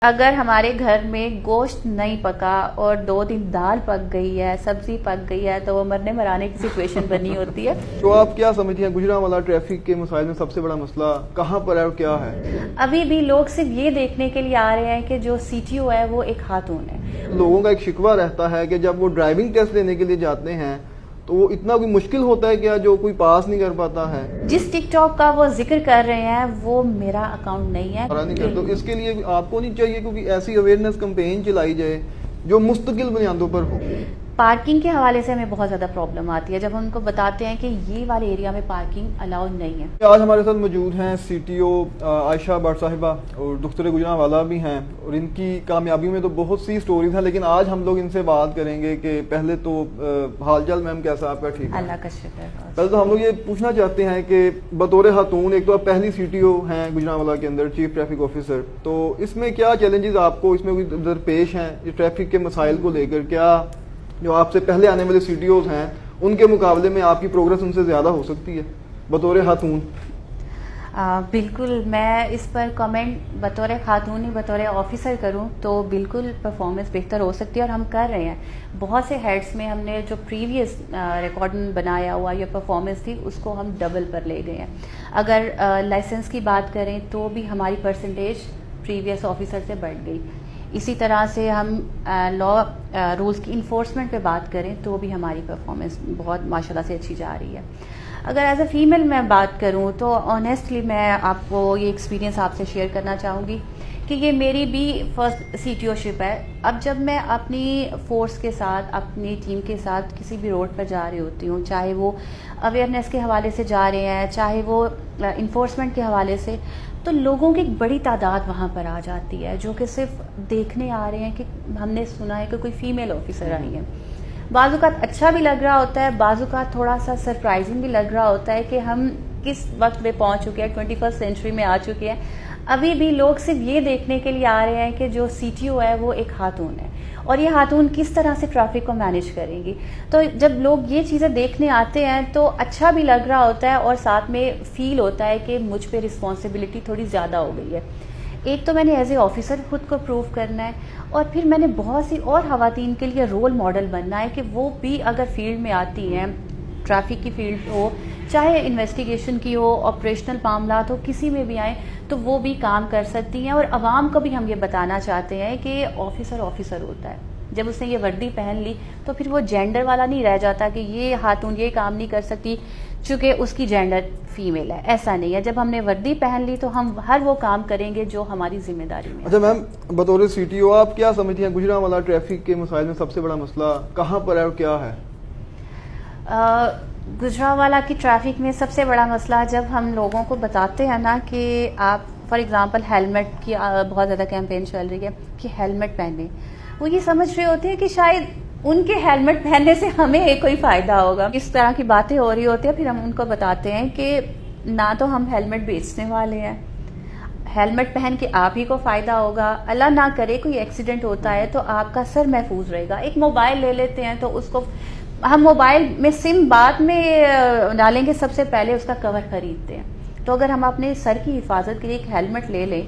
اگر ہمارے گھر میں گوشت نہیں پکا اور 2 دن دال پک گئی ہے، سبزی پک گئی ہے، تو وہ مرنے مرانے کی سچویشن بنی ہوتی ہے۔ تو آپ کیا سمجھتی ہیں گجرانوالہ ٹریفک کے مسائل میں سب سے بڑا مسئلہ کہاں پر ہے اور کیا ہے؟ ابھی بھی لوگ صرف یہ دیکھنے کے لیے آ رہے ہیں کہ جو سی ٹی او ہے وہ ایک خاتون ہے۔ لوگوں کا ایک شکوہ رہتا ہے کہ جب وہ ڈرائیونگ ٹیسٹ لینے کے لیے جاتے ہیں تو وہ اتنا کوئی مشکل ہوتا ہے کیا جو کوئی پاس نہیں کر پاتا ہے؟ جس ٹک ٹاک کا وہ ذکر کر رہے ہیں وہ میرا اکاؤنٹ نہیں ہے۔ تو اس کے لیے آپ کو نہیں چاہیے کیونکہ ایسی اویئرنیس کمپین چلائی جائے جو مستقل بنیادوں پر ہو؟ پارکنگ کے حوالے سے ہمیں بہت زیادہ پرابلم آتی ہے جب ہم ان کو بتاتے ہیں کہ یہ والے ایریا میں پارکنگ الاؤڈ نہیں ہے۔ آج ہمارے ساتھ موجود ہیں C T O Aisha but صاحبہ اور دختر گجرانوالہ بھی ہیں، اور ان کی کامیابی میں تو بہت سی سٹوریز ہیں، لیکن آج ہم لوگ ان سے بات کریں گے کہ پہلے تو حال چال میم کیسا آپ کا؟ ٹھیک ہے، اللہ کا شکر ہے۔ پہلے تو ہم لوگ یہ پوچھنا چاہتے ہیں کہ بطور خاتون ایک تو آپ پہلی سی ٹی او ہیں گجرانوالہ کے اندر، چیف ٹریفک آفیسر، تو اس میں کیا چیلنجز آپ کو اس میں کوئی درپیش ہیں ٹریفک کے مسائل کو لے کر؟ کیا جو آپ سے پہلے آنے والے سی ٹی اوز ہیں ان کے مقابلے میں آپ کی پروگرس ان سے زیادہ ہو سکتی ہے بطور خاتون؟ بالکل، میں اس پر کمنٹ بطور خاتون ہی بطور آفیسر کروں تو بالکل پرفارمنس بہتر ہو سکتی ہے، اور ہم کر رہے ہیں۔ بہت سے ہیڈس میں ہم نے جو پریویس ریکارڈ بنایا ہوا یا پرفارمنس تھی اس کو ہم ڈبل پر لے گئے ہیں۔ اگر لائسنس کی بات کریں تو بھی ہماری پرسنٹیج پریویس آفیسر سے بڑھ گئی۔ اسی طرح سے ہم لا رولز کی انفورسمنٹ پہ بات کریں تو بھی ہماری پرفارمنس بہت ماشاءاللہ سے اچھی جا رہی ہے۔ اگر ایز اے فیمیل میں بات کروں تو آنیسٹلی میں آپ کو یہ ایکسپیرینس آپ سے شیئر کرنا چاہوں گی کہ یہ میری بھی فرسٹ سی ٹی او شپ ہے۔ اب جب میں اپنی فورس کے ساتھ اپنی ٹیم کے ساتھ کسی بھی روڈ پر جا رہی ہوتی ہوں، چاہے وہ اویئرنیس کے حوالے سے جا رہے ہیں، چاہے وہ انفورسمنٹ کے حوالے سے، تو لوگوں کی ایک بڑی تعداد وہاں پر آ جاتی ہے جو کہ صرف دیکھنے آ رہے ہیں کہ ہم نے سنا ہے کہ کوئی فیمیل آفیسر آئی ہے۔ بعض اوقات اچھا بھی لگ رہا ہوتا ہے، بعض اوقات تھوڑا سا سرپرائزنگ بھی لگ رہا ہوتا ہے کہ ہم کس وقت میں پہنچ چکے ہیں، 21 سینچری میں آ چکے ہیں۔ ابھی بھی لوگ صرف یہ دیکھنے کے لیے آ رہے ہیں کہ جو سی ٹی او ہے وہ ایک خاتون ہے، اور یہ خاتون کس طرح سے ٹریفک کو مینیج کریں گی۔ تو جب لوگ یہ چیزیں دیکھنے آتے ہیں تو اچھا بھی لگ رہا ہوتا ہے، اور ساتھ میں فیل ہوتا ہے کہ مجھ پہ رسپانسبلٹی تھوڑی زیادہ ہو گئی ہے۔ ایک تو میں نے ایز اے آفیسر خود کو پروو کرنا ہے، اور پھر میں نے بہت سی اور خواتین کے لیے رول ماڈل بننا ہے کہ وہ بھی اگر فیلڈ میں آتی ہیں، ٹریفک کی فیلڈ ہو، چاہے انویسٹیگیشن کی ہو، آپریشنل معاملات ہو، کسی میں بھی آئیں تو وہ بھی کام کر سکتی ہیں۔ اور عوام کو بھی ہم یہ بتانا چاہتے ہیں کہ آفیسر آفیسر ہوتا ہے۔ جب اس نے یہ وردی پہن لی تو پھر وہ جینڈر والا نہیں رہ جاتا کہ یہ خاتون یہ کام نہیں کر سکتی چونکہ اس کی جینڈر فیمیل ہے، ایسا نہیں ہے۔ جب ہم نے وردی پہن لی تو ہم ہر وہ کام کریں گے جو ہماری ذمہ داری میں۔ اچھا میم، بطور سی ٹی او آپ کیا سمجھتی ہیں گجرانوالہ ٹریفک کے مسائل میں سب سے بڑا مسئلہ کہاں پر ہے اور کیا ہے؟ گجرانوالہ کی ٹریفک میں سب سے بڑا مسئلہ جب ہم لوگوں کو بتاتے ہیں نا کہ آپ فار ایگزامپل ہیلمٹ کی بہت زیادہ کیمپین چل رہی ہے کہ ہیلمٹ پہنیں، وہ یہ سمجھ رہے ہوتے ہیں کہ شاید ان کے ہیلمٹ پہننے سے ہمیں کوئی فائدہ ہوگا۔ اس طرح کی باتیں ہو رہی ہوتی ہیں، پھر ہم ان کو بتاتے ہیں کہ نہ تو ہم ہیلمٹ بیچنے والے ہیں، ہیلمٹ پہن کے آپ ہی کو فائدہ ہوگا، اللہ نہ کرے کوئی ایکسیڈنٹ ہوتا ہے تو آپ کا سر محفوظ رہے گا۔ ایک موبائل لے لیتے ہیں تو اس کو ہم موبائل میں سم بعد میں ڈالیں گے، سب سے پہلے اس کا کور خریدتے ہیں۔ تو اگر ہم اپنے سر کی حفاظت کے لیے ایک ہیلمٹ لے لیں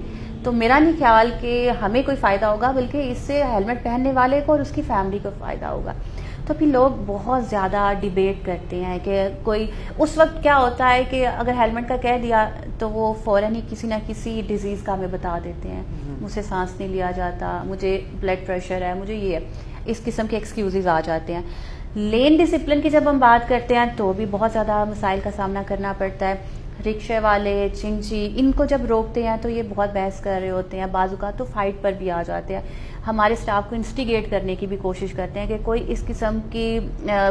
تو میرا نہیں خیال کہ ہمیں کوئی فائدہ ہوگا، بلکہ اس سے ہیلمٹ پہننے والے کو اور اس کی فیملی کو فائدہ ہوگا۔ تو پھر لوگ بہت زیادہ ڈیبیٹ کرتے ہیں کہ کوئی اس وقت کیا ہوتا ہے کہ اگر ہیلمٹ کا کہہ دیا تو وہ فوراً ہی کسی نہ کسی ڈیزیز کا ہمیں بتا دیتے ہیں، مجھ سے سانس نہیں لیا جاتا، مجھے بلڈ پریشر ہے، مجھے یہ ہے، اس قسم کے ایکسکیوزز آ جاتے ہیں۔ لین ڈسپلن کی جب ہم بات کرتے ہیں تو بھی بہت زیادہ مسائل کا سامنا کرنا پڑتا ہے۔ رکشے والے، چنچی، ان کو جب روکتے ہیں تو یہ بہت بحث کر رہے ہوتے ہیں، بعض اوقات تو فائٹ پر بھی آ جاتے ہیں۔ ہمارے اسٹاف کو انسٹیگیٹ کرنے کی بھی کوشش کرتے ہیں کہ کوئی اس قسم کی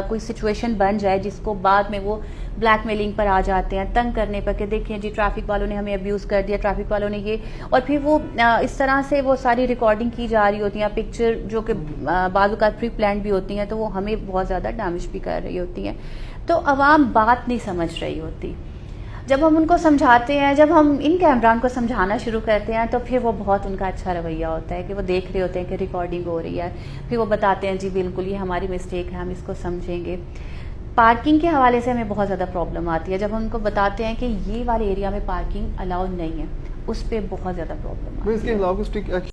کوئی سچویشن بن جائے جس کو بعد میں وہ بلیک میلنگ پر آ جاتے ہیں، تنگ کرنے پر کہ دیکھیں جی ٹریفک والوں نے ہمیں ابیوز کر دیا، ٹریفک والوں نے یہ، اور پھر وہ اس طرح سے وہ ساری ریکارڈنگ کی جا رہی ہوتی ہیں، پکچر جو کہ بعض اوقات پری پلانڈ بھی ہوتی ہیں تو وہ ہمیں بہت زیادہ ڈیمیج بھی کر رہی ہوتی ہیں۔ تو عوام بات نہیں سمجھ رہی ہوتی۔ جب ہم ان کو سمجھاتے ہیں، جب ہم ان کیمران کو سمجھانا شروع کرتے ہیں تو پھر وہ بہت ان کا اچھا رویہ ہوتا ہے کہ وہ دیکھ رہے ہوتے ہیں کہ ریکارڈنگ ہو رہی ہے، پھر وہ بتاتے ہیں جی بالکل یہ ہماری مسٹیک ہے، ہم اس کو سمجھیں گے۔ پارکنگ کے حوالے سے ہمیں بہت زیادہ پرابلم آتی ہے جب ہم ان کو بتاتے ہیں کہ یہ والے ایریا میں پارکنگ الاؤڈ نہیں ہے، اس پہ بہت زیادہ پرابلم آتی ہے۔ اس کے خلاف